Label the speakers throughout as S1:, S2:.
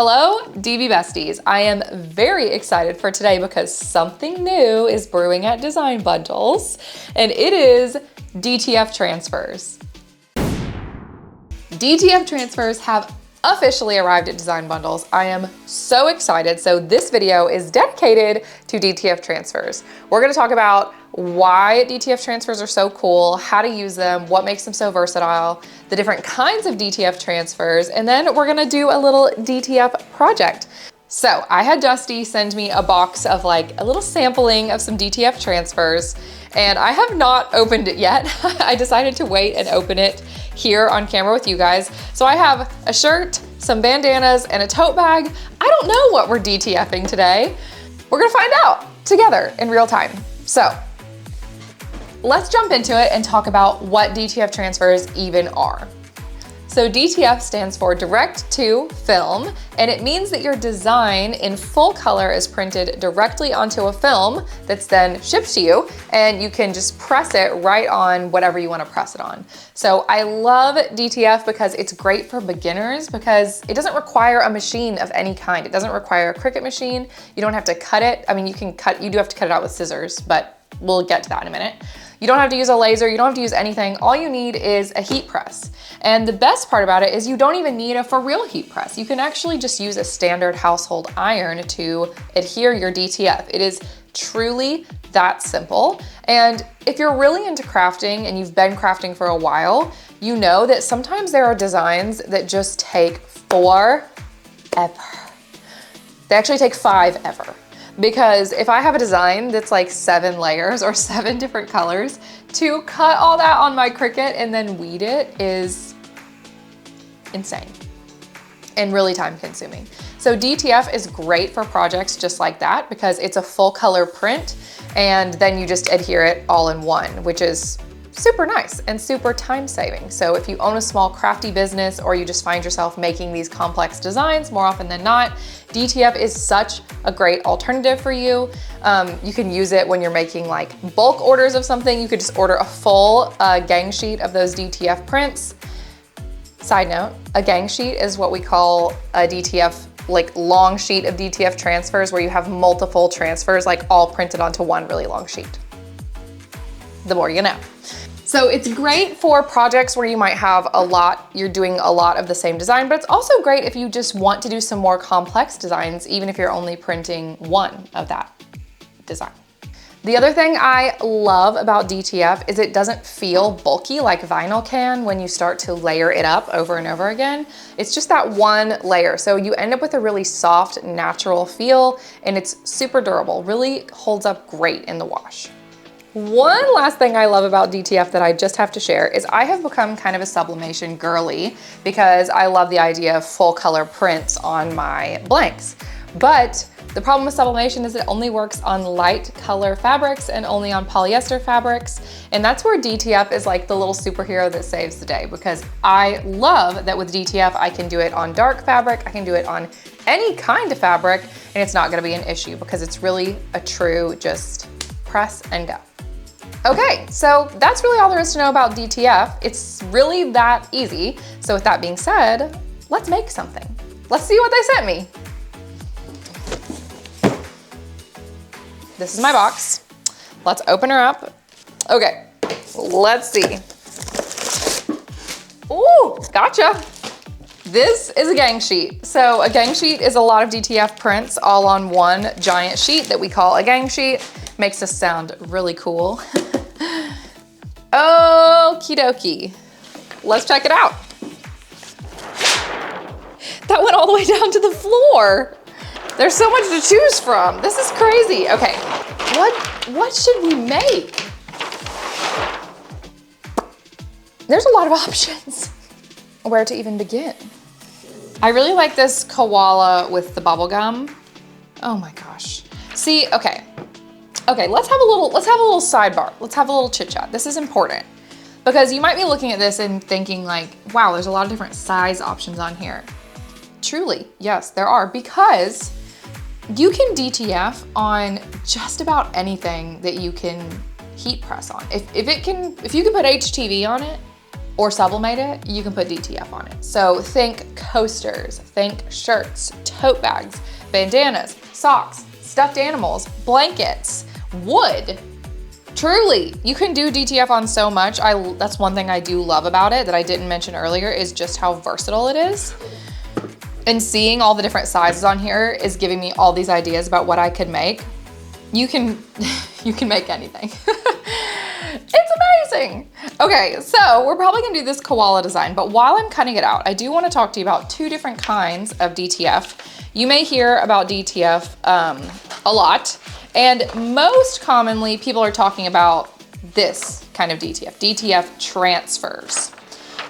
S1: Hello, DB Besties. I am very excited for today because something new is brewing at Design Bundles, and it is DTF transfers. DTF transfers have officially arrived at Design Bundles. I am so excited. So this video is dedicated to DTF transfers. We're gonna talk about why DTF transfers are so cool, how to use them, what makes them so versatile, the different kinds of DTF transfers, and then we're gonna do a little DTF project. So I had Dusty send me a box of like a little sampling of some DTF transfers, and I have not opened it yet. I decided to wait and open it here on camera with you guys. So I have a shirt, some bandanas, and a tote bag. I don't know what we're DTFing today. We're gonna find out together in real time. So let's jump into it and talk about what DTF transfers even are. So DTF stands for direct to film, and it means that your design in full color is printed directly onto a film that's then shipped to you, and you can just press it right on whatever you want to press it on. So I love DTF because it's great for beginners because it doesn't require a machine of any kind. It doesn't require a Cricut machine. You don't have to cut it. I mean, you do have to cut it out with scissors, but we'll get to that in a minute. You don't have to use a laser, you don't have to use anything. All you need is a heat press. And the best part about it is you don't even need a for real heat press. You can actually just use a standard household iron to adhere your DTF. It is truly that simple. And if you're really into crafting and you've been crafting for a while, you know that sometimes there are designs that just take forever. They actually take 5 ever. Because if I have a design that's like 7 layers or 7 different colors, to cut all that on my Cricut and then weed it is insane and really time consuming. So DTF is great for projects just like that because it's a full color print and then you just adhere it all in one, which is super nice and super time saving. So if you own a small crafty business or you just find yourself making these complex designs more often than not, DTF is such a great alternative for you. You can use it when you're making like bulk orders of something. You could just order a full gang sheet of those DTF prints. Side note, a gang sheet is what we call a DTF, like long sheet of DTF transfers where you have multiple transfers like all printed onto one really long sheet. The more you know. So it's great for projects where you might have you're doing a lot of the same design, but it's also great if you just want to do some more complex designs, even if you're only printing one of that design. The other thing I love about DTF is it doesn't feel bulky like vinyl can when you start to layer it up over and over again. It's just that one layer. So you end up with a really soft, natural feel, and it's super durable, really holds up great in the wash. One last thing I love about DTF that I just have to share is I have become kind of a sublimation girly because I love the idea of full color prints on my blanks. But the problem with sublimation is it only works on light color fabrics and only on polyester fabrics. And that's where DTF is like the little superhero that saves the day because I love that with DTF, I can do it on dark fabric, I can do it on any kind of fabric, and it's not gonna be an issue because it's really a true just press and go. Okay, so that's really all there is to know about DTF. It's really that easy. So with that being said, let's make something. Let's see what they sent me. This is my box. Let's open her up. Okay, let's see. Ooh, gotcha. This is a gang sheet. So a gang sheet is a lot of DTF prints all on one giant sheet that we call a gang sheet. Makes us sound really cool. Okie dokie. Let's check it out. That went all the way down to the floor. There's so much to choose from. This is crazy. Okay, what should we make? There's a lot of options. Where to even begin? I really like this koala with the bubble gum. Oh my gosh. See, okay, let's have a little sidebar. Let's have a little chit chat. This is important because you might be looking at this and thinking like, wow, there's a lot of different size options on here. Truly, yes, there are, because you can DTF on just about anything that you can heat press on. If you can put HTV on it, or sublimate it, you can put DTF on it. So think coasters, think shirts, tote bags, bandanas, socks, stuffed animals, blankets, wood. Truly, you can do DTF on so much. That's one thing I do love about it that I didn't mention earlier, is just how versatile it is. And seeing all the different sizes on here is giving me all these ideas about what I could make. You can, you can make anything. It's amazing. Okay, so we're probably gonna do this koala design, but while I'm cutting it out, I do wanna talk to you about two different kinds of DTF. You may hear about DTF a lot, and most commonly people are talking about this kind of DTF, DTF transfers.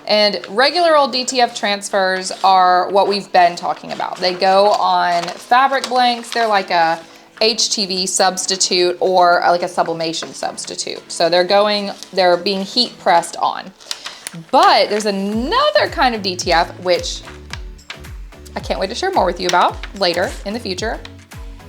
S1: And regular old DTF transfers are what we've been talking about. They go on fabric blanks. They're like a HTV substitute or like a sublimation substitute. So they're being heat pressed on. But there's another kind of DTF, which I can't wait to share more with you about later in the future,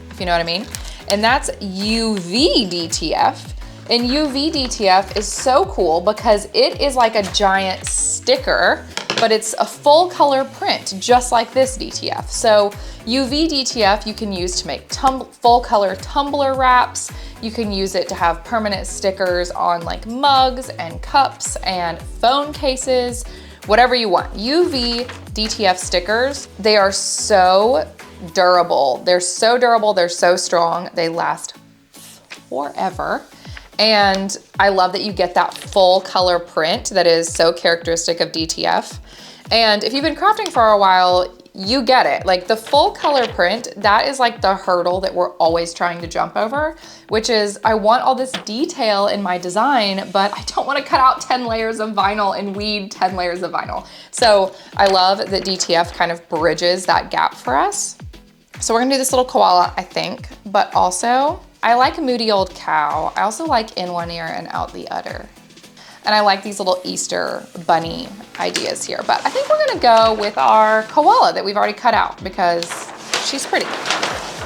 S1: if you know what I mean. And that's UV DTF. And UV DTF is so cool because it is like a giant sticker, but it's a full color print, just like this DTF. So UV DTF you can use to make full color tumbler wraps. You can use it to have permanent stickers on like mugs and cups and phone cases, whatever you want. UV DTF stickers, they are so durable. They're so durable, they're so strong, they last forever. And I love that you get that full color print that is so characteristic of DTF. And if you've been crafting for a while, you get it. Like the full color print, that is like the hurdle that we're always trying to jump over, which is I want all this detail in my design, but I don't want to cut out 10 layers of vinyl and weed 10 layers of vinyl. So I love that DTF kind of bridges that gap for us. So we're gonna do this little koala, I think, but also I like moody old cow. I also like in one ear and out the other. And I like these little Easter bunny ideas here, but I think we're gonna go with our koala that we've already cut out because she's pretty.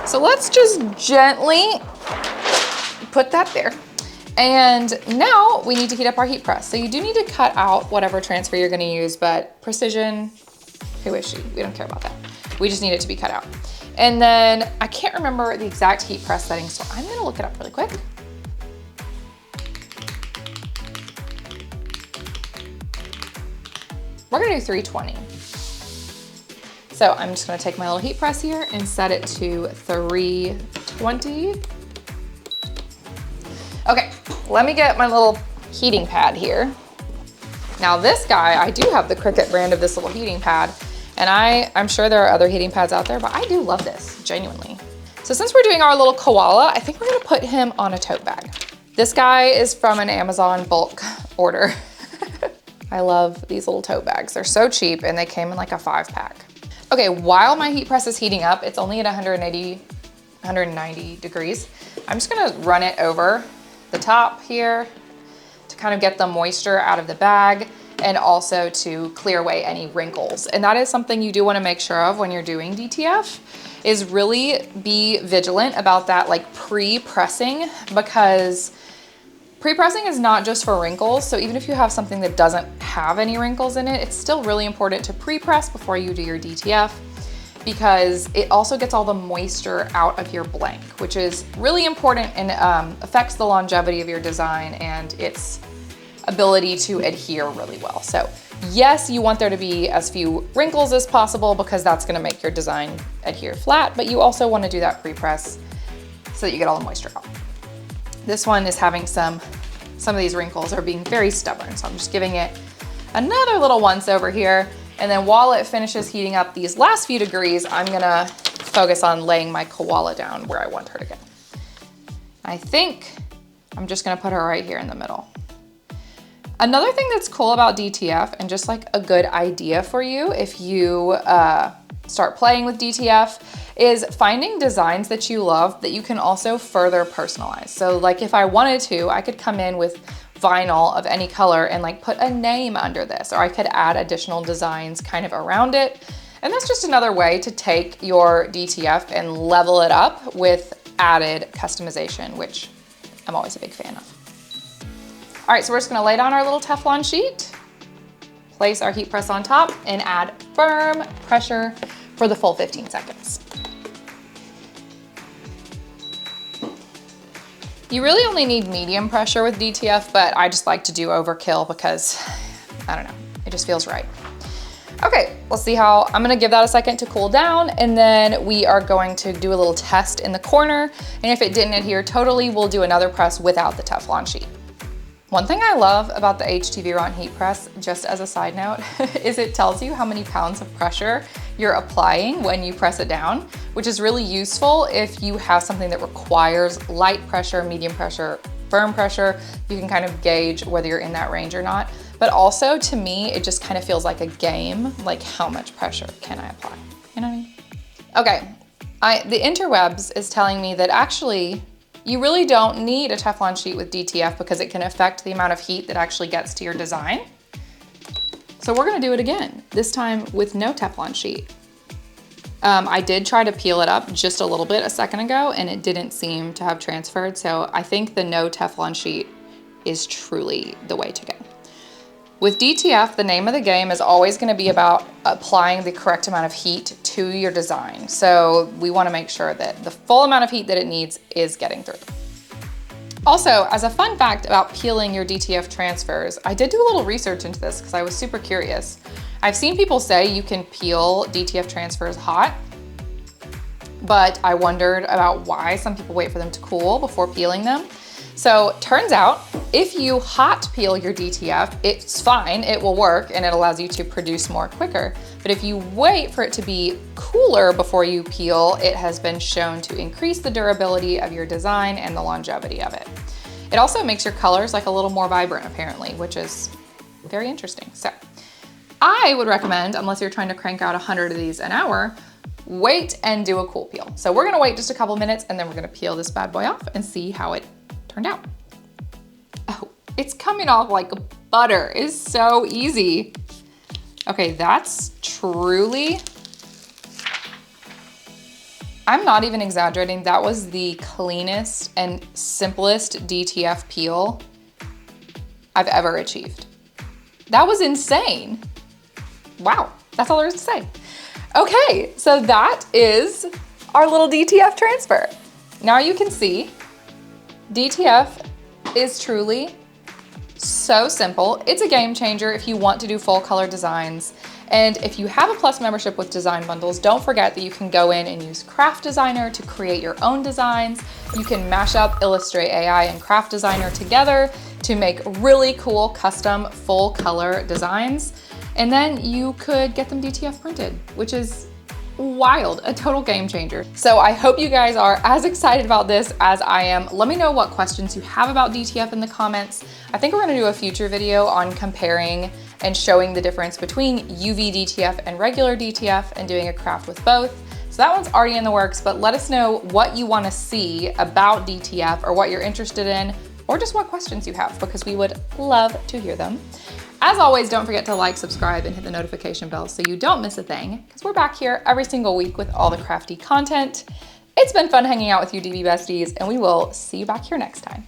S1: So let's just gently put that there. And now we need to heat up our heat press. So you do need to cut out whatever transfer you're gonna use, but precision, who is she? We don't care about that. We just need it to be cut out. And then I can't remember the exact heat press setting, so I'm gonna look it up really quick. We're gonna do 320. So I'm just gonna take my little heat press here and set it to 320. Okay, let me get my little heating pad here. Now this guy, I do have the Cricut brand of this little heating pad, and I'm sure there are other heating pads out there, but I do love this, genuinely. So since we're doing our little koala, I think we're gonna put him on a tote bag. This guy is from an Amazon bulk order. I love these little tote bags. They're so cheap and they came in like a 5-pack. Okay, while my heat press is heating up, it's only at 190 degrees. I'm just gonna run it over the top here to kind of get the moisture out of the bag and also to clear away any wrinkles. And that is something you do wanna make sure of when you're doing DTF, is really be vigilant about that like pre-pressing, because pre-pressing is not just for wrinkles. So even if you have something that doesn't have any wrinkles in it, it's still really important to pre-press before you do your DTF, because it also gets all the moisture out of your blank, which is really important and affects the longevity of your design and its ability to adhere really well. So yes, you want there to be as few wrinkles as possible because that's gonna make your design adhere flat, but you also wanna do that pre-press so that you get all the moisture out. This one is having some of these wrinkles are being very stubborn, so I'm just giving it another little once over here. And then while it finishes heating up these last few degrees, I'm gonna focus on laying my koala down where I want her to go. I think I'm just gonna put her right here in the middle. Another thing that's cool about DTF, and just like a good idea for you if you start playing with DTF, is finding designs that you love that you can also further personalize. So like if I wanted to, I could come in with vinyl of any color and like put a name under this, or I could add additional designs kind of around it. And that's just another way to take your DTF and level it up with added customization, which I'm always a big fan of. All right, so we're just gonna lay down our little Teflon sheet place our heat press on top and add firm pressure for the full 15 seconds. You really only need medium pressure with DTF, but I just like to do overkill because, I don't know, it just feels right. Okay, let's see how, I'm gonna give that a second to cool down, and then we are going to do a little test in the corner, and if it didn't adhere totally, we'll do another press without the Teflon sheet. One thing I love about the HT Ron heat press, just as a side note, is it tells you how many pounds of pressure you're applying when you press it down, which is really useful if you have something that requires light pressure, medium pressure, firm pressure. You can kind of gauge whether you're in that range or not. But also, to me, it just kind of feels like a game, like how much pressure can I apply? You know what I mean? Okay, the interwebs is telling me that actually, you really don't need a Teflon sheet with DTF because it can affect the amount of heat that actually gets to your design. So we're gonna do it again, this time with no Teflon sheet. I did try to peel it up just a little bit a second ago and it didn't seem to have transferred. So I think the no Teflon sheet is truly the way to go. With DTF, the name of the game is always gonna be about applying the correct amount of heat to your design. So we wanna make sure that the full amount of heat that it needs is getting through. Also, as a fun fact about peeling your DTF transfers, I did do a little research into this because I was super curious. I've seen people say you can peel DTF transfers hot, but I wondered about why some people wait for them to cool before peeling them. So turns out, if you hot peel your DTF, it's fine, it will work, and it allows you to produce more quicker. But if you wait for it to be cooler before you peel, it has been shown to increase the durability of your design and the longevity of it. It also makes your colors like a little more vibrant, apparently, which is very interesting. So I would recommend, unless you're trying to crank out 100 of these an hour, wait and do a cool peel. So we're gonna wait just a couple minutes and then we're gonna peel this bad boy off and see how it turned out. Oh, it's coming off like butter. It's so easy. Okay, that's truly, I'm not even exaggerating. That was the cleanest and simplest DTF peel I've ever achieved. That was insane. Wow, that's all there is to say. Okay, so that is our little DTF transfer. Now you can see DTF is truly so simple. It's a game changer if you want to do full color designs. And if you have a Plus membership with design bundles, don't forget that you can go in and use Craft Designer to create your own designs. You can mash up Illustrate AI and Craft Designer together to make really cool custom full color designs. And then you could get them DTF printed, which is wild, a total game changer. So I hope you guys are as excited about this as I am. Let me know what questions you have about DTF in the comments. I think we're gonna do a future video on comparing and showing the difference between UV DTF and regular DTF and doing a craft with both. So that one's already in the works, but let us know what you wanna see about DTF or what you're interested in, or just what questions you have, because we would love to hear them. As always, don't forget to like, subscribe, and hit the notification bell so you don't miss a thing, because we're back here every single week with all the crafty content. It's been fun hanging out with you, DB Besties, and we will see you back here next time.